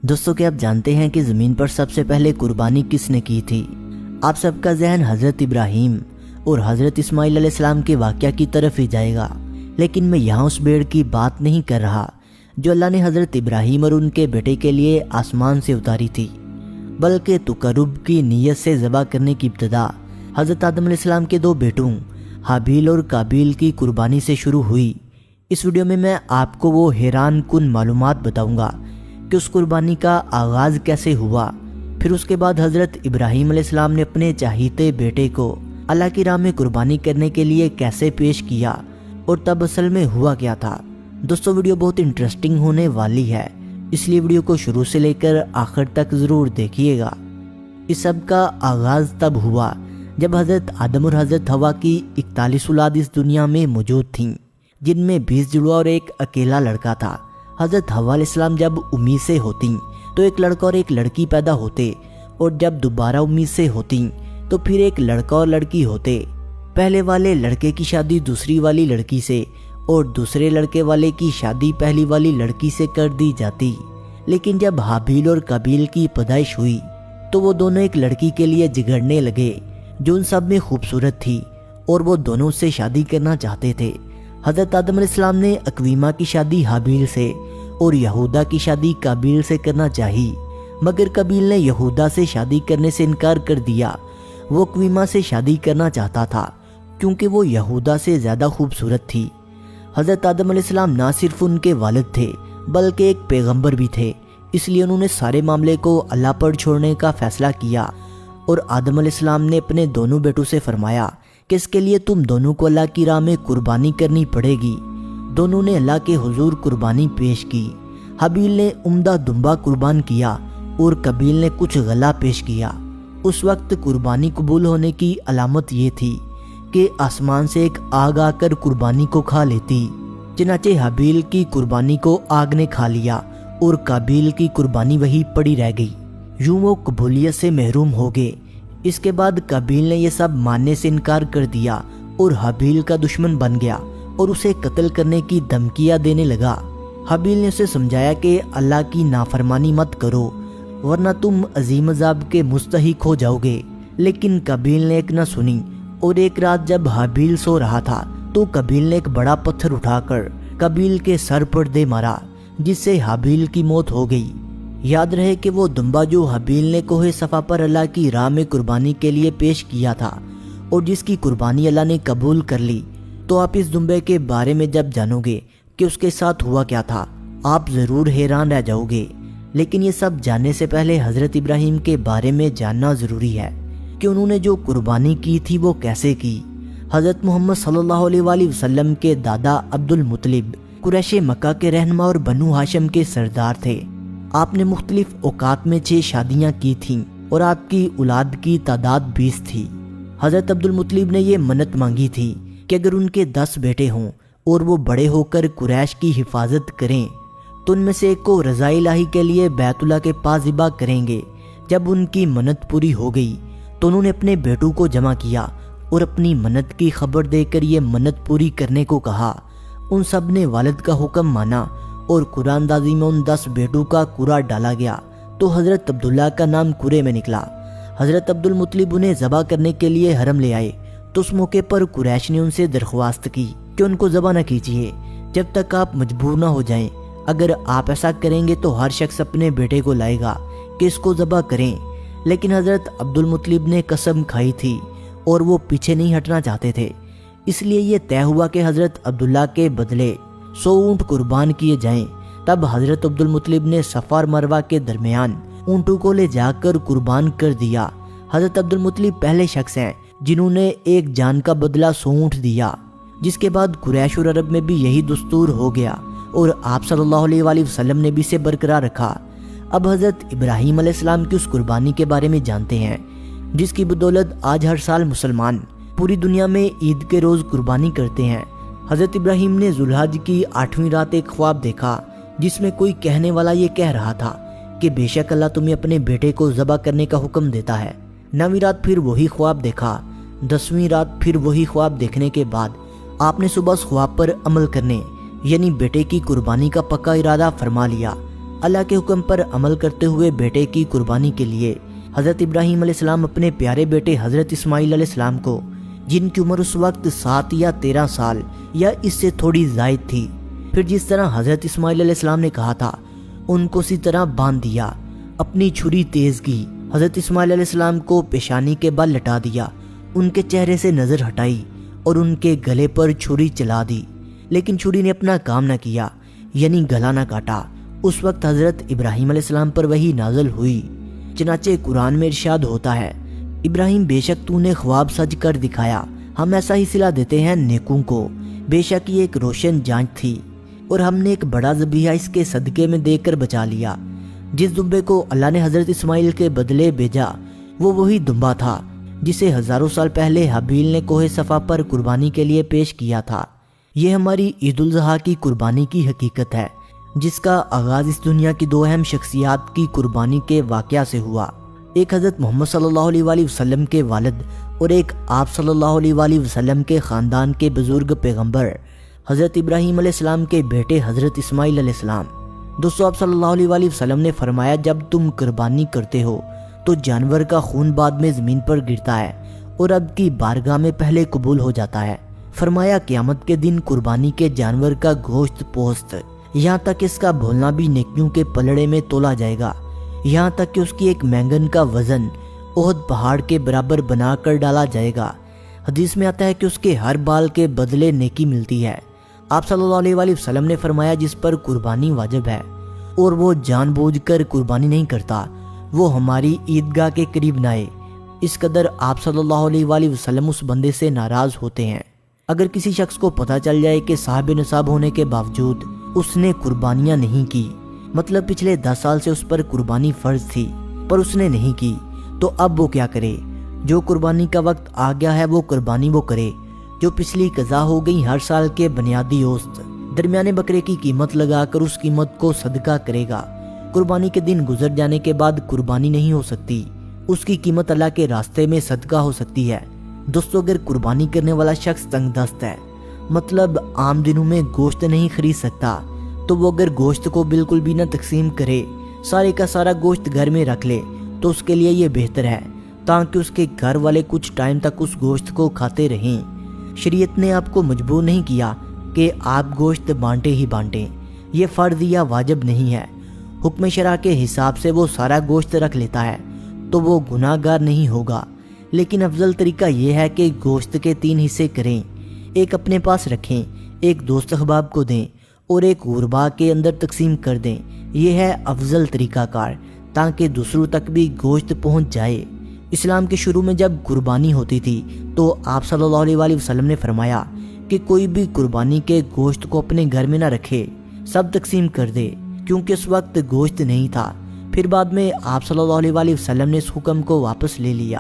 दोस्तों क्या आप जानते हैं कि ज़मीन पर सबसे पहले कुर्बानी किसने की थी? आप सबका जहन हज़रत इब्राहीम और हज़रत इस्माइल अलैहिस्सलाम के वाक़या की तरफ ही जाएगा, लेकिन मैं यहाँ उस भेड़ की बात नहीं कर रहा जो अल्लाह ने हज़रत इब्राहीम और उनके बेटे के लिए आसमान से उतारी थी, बल्कि तकर्रुब की नीयत से ज़बह करने की इब्तिदा हज़रत आदम अलैहिस्सलाम के दो बेटों हाबील और काबील की कुर्बानी से शुरू हुई। इस वीडियो में मैं आपको वो हैरान कुन मालूमात बताऊंगा कि उस कुर्बानी का आगाज़ कैसे हुआ, फिर उसके बाद हज़रत इब्राहीम अलैहिस्सलाम ने अपने चाहते बेटे को अल्लाह की राह में कुर्बानी करने के लिए कैसे पेश किया और तब असल में हुआ क्या था। दोस्तों वीडियो बहुत इंटरेस्टिंग होने वाली है, इसलिए वीडियो को शुरू से लेकर आखिर तक ज़रूर देखिएगा। इस सब का आगाज़ तब हुआ जब हज़रत आदम और हज़रत हवा की 41 औलाद इस दुनिया में मौजूद थीं, जिनमें 20 जुड़वा और एक अकेला लड़का था। हज़रत हवा अलैहिस्सलाम जब उम्मीद से होती तो एक लड़का और एक लड़की पैदा होते, और जब दोबारा उम्मीद से होती तो फिर एक लड़का और लड़की होते। पहले वाले लड़के की शादी दूसरी वाली लड़की से और दूसरे लड़के वाले की शादी पहली वाली लड़की से कर दी जाती। लेकिन जब हाबील और काबील की पैदाइश हुई तो वो दोनों एक लड़की के लिए जिगरने लगे जो उन सब में खूबसूरत थी, और वो दोनों उससे शादी करना चाहते थे। हज़रत आदम अलैहिस्सलाम ने अक्वीमा की शादी हाबील से और यहूदा की शादी काबील से करना चाही, मगर काबील ने यहूदा से शादी करने से इनकार कर दिया। वो अक्वीमा से शादी करना चाहता था क्योंकि वो यहूदा से ज़्यादा खूबसूरत थी। हज़रत आदम अलैहिस्सलाम ना सिर्फ उनके वालिद थे बल्कि एक पैगंबर भी थे, इसलिए उन्होंने सारे मामले को अल्लाह पर छोड़ने का फैसला किया। और आदम अलैहिस्सलाम ने अपने दोनों बेटों से फरमाया कि इसके लिए तुम दोनों को अल्लाह की राह में कुर्बानी करनी पड़ेगी। दोनों ने अल्लाह के हुजूर कुर्बानी पेश की। हाबील ने उम्दा दुम्बा कुर्बान किया और काबील ने कुछ गला पेश किया। उस वक्त कुर्बानी कबूल होने की अलामत ये थी कि आसमान से एक आग आकर कुर्बानी को खा लेती। चनाचे हाबील की कुर्बानी को आग ने खा लिया और काबील की कुर्बानी वही पड़ी रह गई। यूं वो कबूलियत से महरूम हो गए। इसके बाद काबील ने यह सब मानने से इनकार कर दिया और हाबील का दुश्मन बन गया और उसे कत्ल करने की धमकियां देने लगा। हाबील ने उसे समझाया कि अल्लाह की नाफरमानी मत करो वरना तुम अजीम अजाब के मुस्तहिक हो जाओगे, लेकिन काबील ने एक न सुनी। और एक रात जब हाबील सो रहा था तो काबील ने एक बड़ा पत्थर उठाकर काबील के सर पर दे मारा, जिससे हाबील की मौत हो गई। याद रहे कि वो दुम्बा जो हाबील ने कोहे सफ़ा पर अल्लाह की राह में कुर्बानी के लिए पेश किया था और जिसकी कुर्बानी अल्लाह ने कबूल कर ली, तो आप इस दुम्बे के बारे में जब जानोगे कि उसके साथ हुआ क्या था, आप ज़रूर हैरान रह जाओगे। लेकिन ये सब जानने से पहले हज़रत इब्राहीम के बारे में जानना ज़रूरी है कि उन्होंने जो कुर्बानी की थी वो कैसे की। हज़रत मोहम्मद सल्लल्लाहु अलैहि वसल्लम के दादा अब्दुल मुत्तलिब कुरैश मक्का के रहनुमा और बनु हाशिम के सरदार थे। आपने मुख्तलिफ औकात में 6 शादियाँ की थीं और आपकी औलाद की तादाद 20 थी। हज़रत अब्दुल मुत्तलिब ने ये मन्नत मांगी थी कि अगर उनके 10 बेटे हों और वो बड़े होकर कुरैश की हिफाजत करें तो उनमें से एक को रज़ा इलाही के लिए बैतुल्लाह के पास ज़िबा करेंगे। जब उनकी मन्नत पूरी हो गई तो उन्होंने अपने बेटों को जमा किया और अपनी मन्नत की खबर देकर ये मन्नत पूरी करने को कहा। उन सब ने वालिद का हुक्म माना और कुरानदाजी में उन 10 बेटों का कुरा डाला गया तो हज़रत अब्दुल्ला का नाम कुरे में निकला। हज़रत अब्दुल मुत्तलिब उन्हें ज़बा करने के लिए हरम ले आए तो उस मौके पर कुरैश ने उनसे दरख्वास्त की कि उनको ज़बा न कीजिए जब तक आप मजबूर ना हो जाएं। अगर आप ऐसा करेंगे तो हर शख्स अपने बेटे को लाएगा कि इसको ज़बा करें। लेकिन हज़रत अब्दुल मुत्तलिब ने कसम खाई थी और वो पीछे नहीं हटना चाहते थे, इसलिए ये तय हुआ कि हज़रत अब्दुल्ला के बदले 100 ऊँट कुर्बान किए जाएं। तब हज़रत अब्दुल मुत्तलिब ने सफ़ा और मरवा के दरमियान ऊँटों को ले जाकर कुर्बान कर दिया। हज़रत अब्दुल मुत्तलिब पहले शख्स हैं जिन्होंने एक जान का बदला 100 ऊँट दिया, जिसके बाद कुरैश और अरब में भी यही दस्तूर हो गया और आप सल्लल्लाहु अलैहि वसल्लम ने भी इसे बरकरार रखा। अब हज़रत इब्राहीम अलैहिस्सलाम की उस कुर्बानी के बारे में जानते हैं, जिसकी बदौलत आज हर साल मुसलमान पूरी दुनिया में ईद के रोज़ कुर्बानी करते हैं। हज़रत इब्राहीम ने जुल्हज की 8वीं रात एक ख्वाब देखा जिसमें कोई कहने वाला ये कह रहा था कि बेशक अल्लाह तुम्हें अपने बेटे को ज़बह करने का हुक्म देता है। 9वीं रात फिर वही ख्वाब देखा। 10वीं रात फिर वही ख्वाब देखने के बाद आपने सुबह उस ख्वाब पर अमल करने यानी बेटे की कुर्बानी का पक्का इरादा फरमा लिया। اللہ کے حکم پر عمل کرتے ہوئے بیٹے کی قربانی کے لیے حضرت ابراہیم علیہ السلام اپنے پیارے بیٹے حضرت اسماعیل علیہ السلام کو، جن کی عمر اس وقت 7 یا 13 سال یا اس سے تھوڑی زائد تھی، پھر جس طرح حضرت اسماعیل علیہ السلام نے کہا تھا ان کو اسی طرح باندھ دیا، اپنی چھری تیز کی، حضرت اسماعیل علیہ السلام کو پیشانی کے بل لٹا دیا، ان کے چہرے سے نظر ہٹائی اور ان کے گلے پر چھری چلا دی، لیکن چھری نے اپنا کام نہ کیا، یعنی گلا نہ کاٹا۔ اس وقت حضرت ابراہیم علیہ السلام پر وحی نازل ہوئی۔ چنانچہ قرآن میں ارشاد ہوتا ہے، ابراہیم بے شک تو نے خواب سج کر دکھایا، ہم ایسا ہی صلہ دیتے ہیں نیکوں کو، بے شک یہ ایک روشن جانچ تھی اور ہم نے ایک بڑا ذبیحہ اس کے صدقے میں دے کر بچا لیا۔ جس دمبے کو اللہ نے حضرت اسماعیل کے بدلے بھیجا وہ وہی دمبا تھا جسے ہزاروں سال پہلے حابیل نے کوہ صفا پر قربانی کے لیے پیش کیا تھا۔ یہ ہماری عید الاضحیٰ کی قربانی کی حقیقت ہے، جس کا آغاز اس دنیا کی 2 اہم شخصیات کی قربانی کے واقعہ سے ہوا، ایک حضرت محمد صلی اللہ علیہ وآلہ وسلم کے والد اور ایک آپ صلی اللہ علیہ وآلہ وسلم کے خاندان کے بزرگ پیغمبر حضرت ابراہیم علیہ السلام کے بیٹے حضرت اسماعیل علیہ السلام۔ دوستو، آپ صلی اللہ علیہ وآلہ وسلم نے فرمایا، جب تم قربانی کرتے ہو تو جانور کا خون بعد میں زمین پر گرتا ہے اور اب کی بارگاہ میں پہلے قبول ہو جاتا ہے۔ فرمایا قیامت کے دن قربانی کے جانور کا گوشت پوست، یہاں تک اس کا بھولنا بھی نیکیوں کے پلڑے میں تولا جائے گا، یہاں تک کہ اس کی ایک مینگن کا وزن احد پہاڑ کے برابر بنا کر ڈالا جائے گا۔ حدیث میں آتا ہے کہ اس کے ہر بال کے بدلے نیکی ملتی ہے۔ آپ صلی اللہ علیہ وآلہ وسلم نے فرمایا، جس پر قربانی واجب ہے اور وہ جان بوجھ کر قربانی نہیں کرتا، وہ ہماری عیدگاہ کے قریب نہ آئے۔ اس قدر آپ صلی اللہ علیہ وآلہ وسلم اس بندے سے ناراض ہوتے ہیں۔ اگر کسی شخص کو پتہ چل جائے کہ صاحب نصاب ہونے کے باوجود اس نے قربانیاں نہیں کی، مطلب پچھلے 10 سال سے اس پر قربانی فرض تھی پر اس نے نہیں کی، تو اب وہ کیا کرے؟ جو قربانی کا وقت آ گیا ہے وہ قربانی وہ کرے جو پچھلی قضا ہو گئی ہر سال کے بنیادی اوسط درمیانے بکرے کی قیمت لگا کر اس قیمت کو صدقہ کرے گا۔ قربانی کے دن گزر جانے کے بعد قربانی نہیں ہو سکتی، اس کی قیمت اللہ کے راستے میں صدقہ ہو سکتی ہے۔ دوستو، اگر قربانی کرنے والا شخص تنگ دست ہے، مطلب عام دنوں میں گوشت نہیں خرید سکتا، تو وہ اگر گوشت کو بالکل بھی نہ تقسیم کرے، سارے کا سارا گوشت گھر میں رکھ لے تو اس کے لیے یہ بہتر ہے، تاکہ اس کے گھر والے کچھ ٹائم تک اس گوشت کو کھاتے رہیں۔ شریعت نے آپ کو مجبور نہیں کیا کہ آپ گوشت بانٹے ہی بانٹیں، یہ فرض یا واجب نہیں ہے۔ حکم شرع کے حساب سے وہ سارا گوشت رکھ لیتا ہے تو وہ گناہ گار نہیں ہوگا، لیکن افضل طریقہ یہ ہے کہ گوشت کے 3 حصے کریں، ایک اپنے پاس رکھیں، ایک دوست احباب کو دیں اور ایک غربا کے اندر تقسیم کر دیں۔ یہ ہے افضل طریقہ کار، تاکہ دوسروں تک بھی گوشت پہنچ جائے۔ اسلام کے شروع میں جب قربانی ہوتی تھی تو آپ صلی اللہ علیہ وآلہ وسلم نے فرمایا کہ کوئی بھی قربانی کے گوشت کو اپنے گھر میں نہ رکھے، سب تقسیم کر دے، کیونکہ اس وقت گوشت نہیں تھا۔ پھر بعد میں آپ صلی اللہ علیہ وآلہ وسلم نے اس حکم کو واپس لے لیا۔